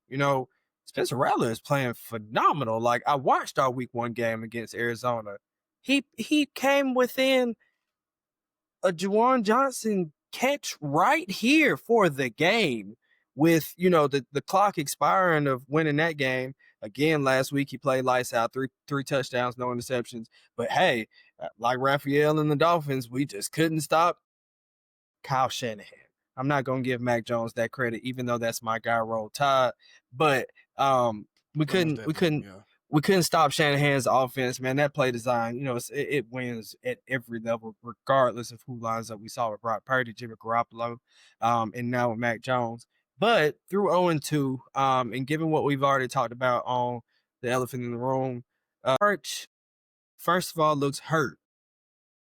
Spencer Rattler is playing phenomenal. Like, I watched our week 1 game against Arizona. He came within a Juwan Johnson catch right here for the game with, the clock expiring of winning that game. Again, last week he played lights out, three touchdowns, no interceptions. But hey, like Rafael and the Dolphins, we just couldn't stop Kyle Shanahan. I'm not going to give Mac Jones that credit, even though that's my guy, Roll Tide. But we couldn't stop Shanahan's offense, man. That play design, it wins at every level, regardless of who lines up. We saw with Brock Purdy, Jimmy Garoppolo, and now with Mac Jones. But through 0-2, and given what we've already talked about on the elephant in the room, Arch, first of all, looks hurt.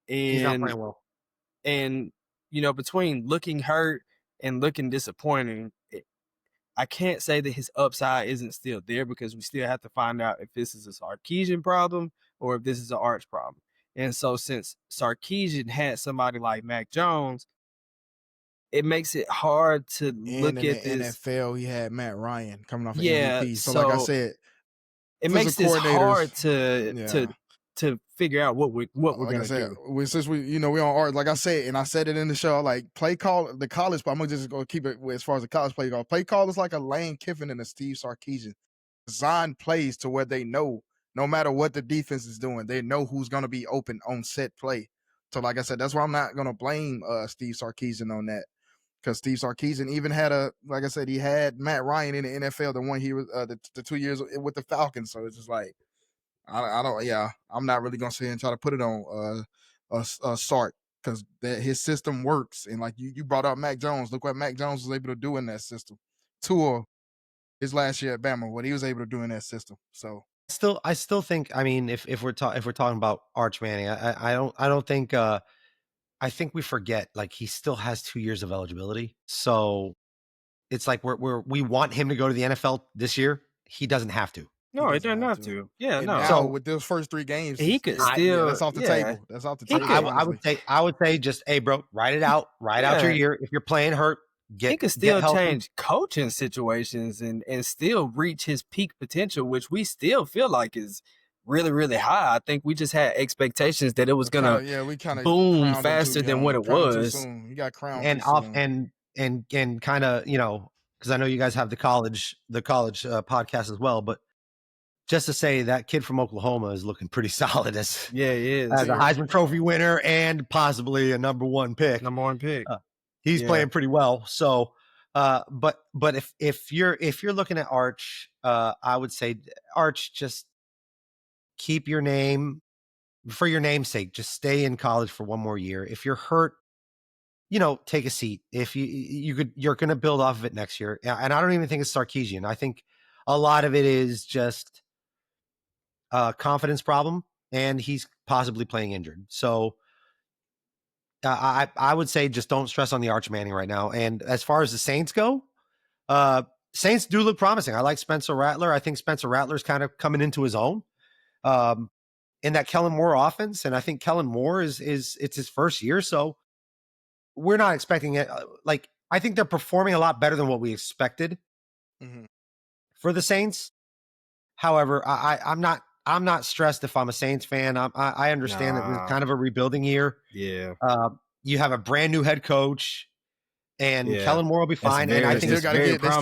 And he's not playing well. And, between looking hurt and looking disappointing, I can't say that his upside isn't still there, because we still have to find out if this is a Sarkisian problem or if this is an Arch problem. And so since Sarkisian had somebody like Mac Jones, it makes it hard to look in at the this. NFL, he had Matt Ryan coming off of Yeah, MVP. So like I said, it makes this hard to figure out what we're gonna do. Since we on art, like I said, and I said it in the show, like play call the college. But I'm gonna just go keep it as far as the college play call. Play call is like a Lane Kiffin and a Steve Sarkisian. Design plays to where they know no matter what the defense is doing, they know who's gonna be open on set play. So like I said, that's why I'm not gonna blame Steve Sarkisian on that. Because Steve Sarkisian even had like I said, he had Matt Ryan in the NFL, the one he was the 2 years with the Falcons. So it's just like I'm not really gonna sit here and try to put it on Sark, because his system works. And like you brought up Mac Jones, look what Mac Jones was able to do in that system. Tua, his last year at Bama, what he was able to do in that system. So I still think, I mean, if we're talking about Arch Manning, I don't think I think we forget, like, he still has 2 years of eligibility. So it's like we want him to go to the NFL this year. He doesn't have to. No, he doesn't have to. Yeah, and no. Now, so with those first 3 games, he could still. That's off the table. That's off the table. I would say just, hey, bro, write it out. Write out your year. If you're playing hurt, he could still change coaching situations and still reach his peak potential, which we still feel like is really, really high. I think we just had expectations that it was gonna boom faster than what it was. You got crowned and kind of, because I know you guys have the college podcast as well, but just to say that kid from Oklahoma is looking pretty solid as he is as a Heisman Trophy winner and possibly a number one pick. He's playing pretty well. So, but if you're looking at Arch, I would say Arch, just keep your name for your name's sake. Just stay in college for one more year. If you're hurt, take a seat. If you're going to build off of it next year. And I don't even think it's Sarkisian. I think a lot of it is just a confidence problem, and he's possibly playing injured. So I would say just don't stress on the Arch Manning right now. And as far as the Saints go, Saints do look promising. I like Spencer Rattler. I think Spencer Rattler's kind of coming into his own in that Kellen Moore offense. And I think Kellen Moore it's his first year. So we're not expecting it. I think they're performing a lot better than what we expected for the Saints. However, I'm not I'm not stressed if I'm a Saints fan. I understand that this is kind of a rebuilding year. Yeah. You have a brand new head coach, and Kellen Moore will be fine. And I think they still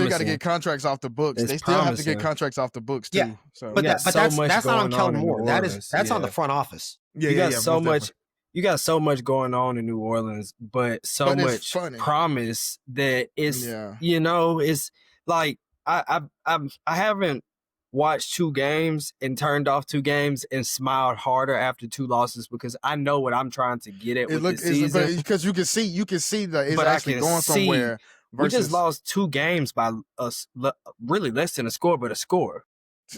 got to get contracts off the books. They still have to get contracts off the books too. Yeah. So, but that's not on Kellen Moore. That's on the front office. You got so much. You got so much going on in New Orleans, but much promise that it's it's like I haven't watched 2 games and turned off 2 games and smiled harder after 2 losses because I know what I'm trying to get at with this season. Because you can see that it's actually going somewhere. We just lost 2 games by really less than a score, but a score.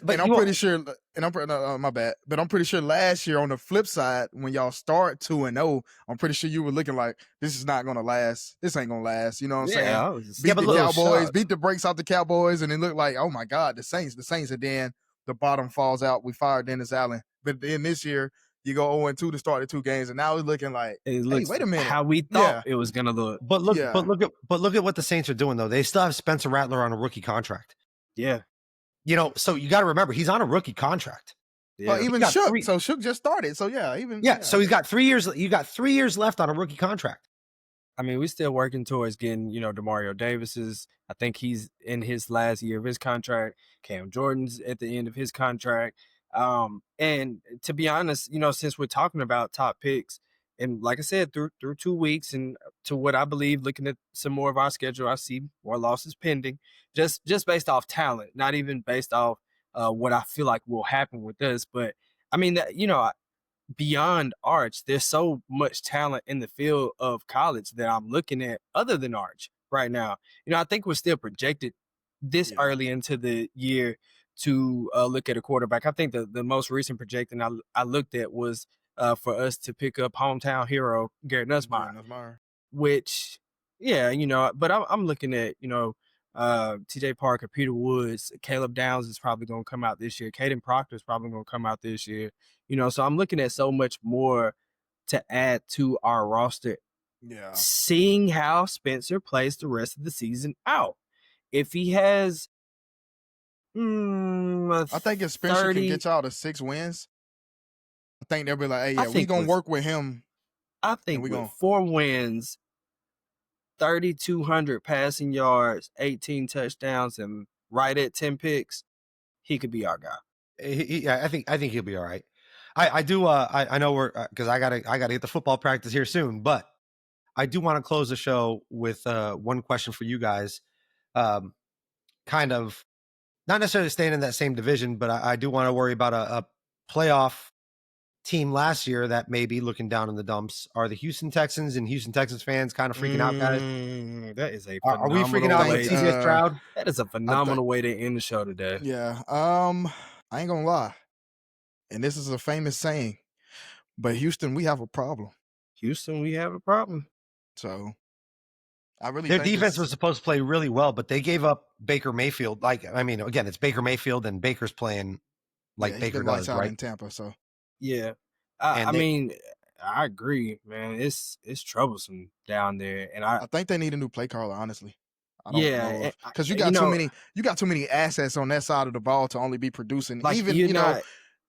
But I'm pretty sure, my bad. But I'm pretty sure last year on the flip side, when y'all start 2-0, I'm pretty sure you were looking like this is not gonna last. This ain't gonna last. You know what I'm saying? Beat the Cowboys, beat the brakes off the Cowboys, and it looked like, oh my God, the Saints, and then the bottom falls out. We fired Dennis Allen, but then this year you go 0-2 to start the 2 games, and now it's looking like, hey, wait a minute, how we thought it was gonna look. But look at what the Saints are doing though. They still have Spencer Rattler on a rookie contract. Yeah. So you got to remember he's on a rookie contract. Yeah. Well, even Shook. So Shook just started. So So he's got 3 years. You got 3 years left on a rookie contract. I mean, we're still working towards getting, DeMario Davis's. I think he's in his last year of his contract. Cam Jordan's at the end of his contract. And to be honest, since we're talking about top picks, and like I said, through 2 weeks and to what I believe, looking at some more of our schedule, I see more losses pending, just based off talent, not even based off what I feel like will happen with us. But I mean, beyond Arch, there's so much talent in the field of college that I'm looking at other than Arch right now. I think we're still projected this early into the year to look at a quarterback. I think the most recent projection I looked at was for us to pick up hometown hero Garrett Nussmeier. Which, but I'm looking at, TJ Parker, Peter Woods, Caleb Downs is probably going to come out this year. Caden Proctor is probably going to come out this year. So I'm looking at so much more to add to our roster. Yeah. Seeing how Spencer plays the rest of the season out. If he has, I think if Spencer can get y'all to 6 wins, I think they'll be like, hey, we're going to work with him. I think with 4 wins, 3,200 passing yards, 18 touchdowns, and right at 10 picks, he could be our guy. I think he'll be all right. I do. I know we're because I gotta get the football practice here soon, but I do want to close the show with one question for you guys. Kind of not necessarily staying in that same division, but I do want to worry about a playoff team last year that may be looking down in the dumps. Are the Houston Texans and Houston Texans fans kind of freaking out, guys? That is a are we freaking out like CJ Stroud? That is a phenomenal way to end the show today. Yeah. I ain't gonna lie. And this is a famous saying, but Houston, we have a problem. Houston, we have a problem. So I really their defense was supposed to play really well, but they gave up Baker Mayfield. Again, it's Baker Mayfield and Baker's playing like Baker does, right? In Tampa, so yeah. I mean, I agree, man. It's troublesome down there, and I think they need a new play caller, honestly. Because you got too many assets on that side of the ball to only be producing. Like, even you're not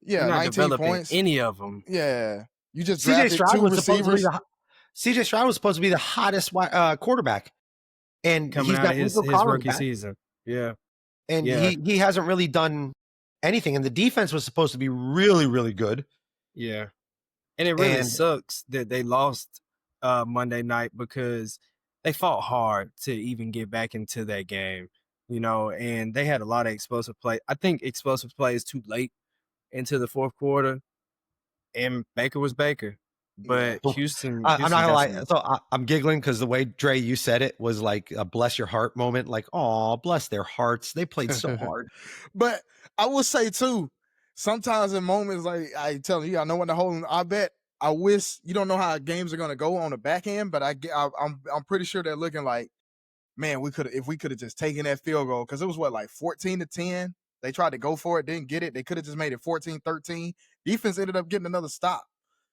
19 points. Any of them. Yeah, you just drafted 2 receivers. CJ Stroud was supposed to be the hottest quarterback, and coming out of his rookie season. Yeah, and he hasn't really done anything. And the defense was supposed to be really, really good. Yeah, and it really sucks that they lost Monday night because they fought hard to even get back into that game. And they had a lot of explosive play. I think explosive play is too late into the fourth quarter, and Baker was Baker. But Houston, I'm not gonna lie. So I'm giggling because the way Dre you said it was like a bless your heart moment. Like, oh, bless their hearts. They played so hard. But I will say too, sometimes in moments like I tell you, I know when the whole. I wish you don't know how games are gonna go on the back end, but I'm pretty sure they're looking like, man, if we could have just taken that field goal because it was 14-10. They tried to go for it, didn't get it. They could have just made it 14-13. Defense ended up getting another stop.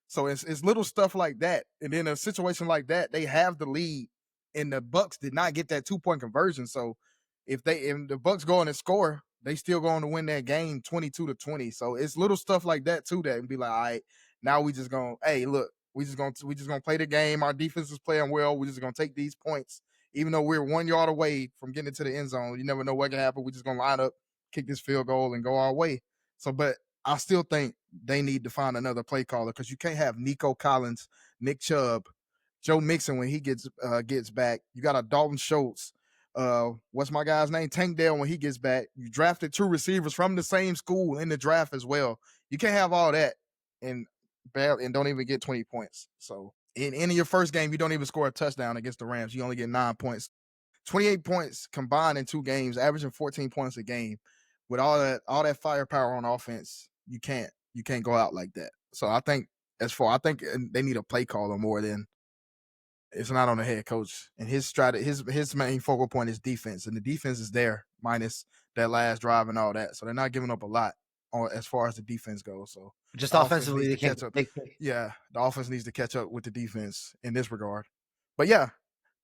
So it's little stuff like that. And in a situation like that, they have the lead, and the Bucs did not get that 2-point conversion. So if the Bucs go in and score, they still going to win that game 22-20. So it's little stuff like that too that be like, all right, now we just gonna, hey, look, we just gonna play the game. Our defense is playing well. We just gonna take these points, even though we're 1 yard away from getting into the end zone. You never know what can happen. We just gonna line up, kick this field goal, and go our way. So, but I still think they need to find another play caller because you can't have Nico Collins, Nick Chubb, Joe Mixon when he gets back. You got a Dalton Schultz. What's my guy's name? Tank Dell when he gets back. You drafted 2 receivers from the same school in the draft as well. You can't have all that and don't even get 20 points. So in your first game, you don't even score a touchdown against the Rams. You only get 9 points. 28 points combined in 2 games, averaging 14 points a game. With all that firepower on offense, you can't go out like that. So I think they need a play caller more than it's not on the head coach. And his strategy, his main focal point is defense, and the defense is there minus that last drive and all that. So they're not giving up a lot as far as the defense goes. So just offensively, they can't catch up. Yeah, the offense needs to catch up with the defense in this regard. But yeah,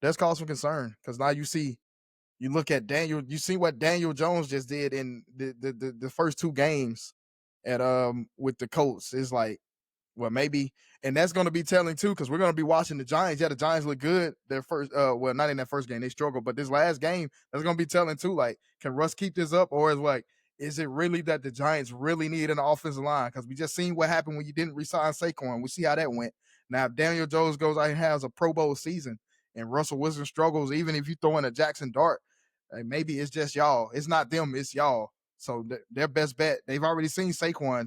that's cause for concern because now you look at Daniel. You see what Daniel Jones just did in the first 2 games at with the Colts. It's like, well, maybe, and that's going to be telling too because we're going to be watching the Giants. Yeah, the Giants look good their first. Well, not in that first game, they struggled, but this last game that's going to be telling too. Like, can Russ keep this up, or is it really that the Giants really need an offensive line? Because we just seen what happened when you didn't resign Saquon. We see how that went. Now, if Daniel Jones goes out and has a Pro Bowl season, and Russell Wilson struggles, even if you throw in a Jackson Dart, maybe it's just y'all. It's not them, it's y'all. So their best bet, they've already seen Saquon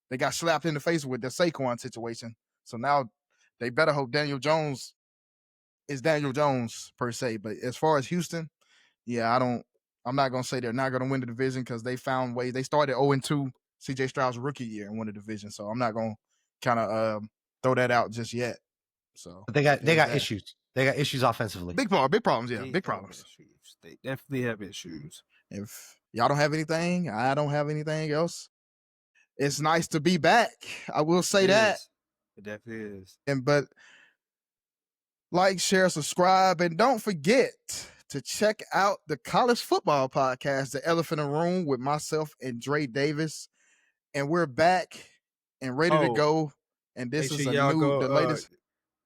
they got slapped in the face with the Saquon situation. So now they better hope Daniel Jones is Daniel Jones per se. But as far as Houston, yeah, I'm not going to say they're not going to win the division because they found ways. They started 0-2 CJ Stroud's rookie year and won the division. So I'm not going to kind of throw that out just yet. So but they got issues. They got issues offensively. Big problems. Yeah, big problems. They definitely have issues. If y'all don't have anything, I don't have anything else. It's nice to be back. I will say that. It definitely is. But like, share, subscribe, and don't forget to check out the college football podcast, The Elephant in the Room, with myself and Dre Davis. And we're back and ready to go. And this is the latest.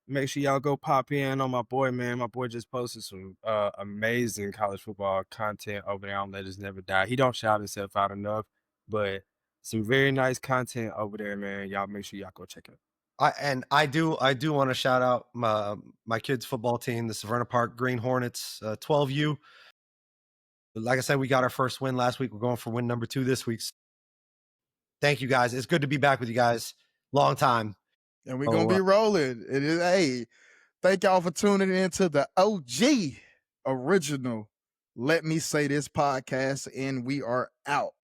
Make sure y'all go pop in on my boy, man. My boy just posted some amazing college football content over there on Let Us Never Die. He don't shout himself out enough, but some very nice content over there, man. Y'all make sure y'all go check it out. I do want to shout out my kids' football team, the Severna Park Green Hornets, 12U. Like I said, we got our first win last week. We're going for win number 2 this week. Thank you, guys. It's good to be back with you guys. Long time. And we're going to be rolling. It is, hey, thank y'all for tuning into the OG original Let Me Say This podcast, and we are out.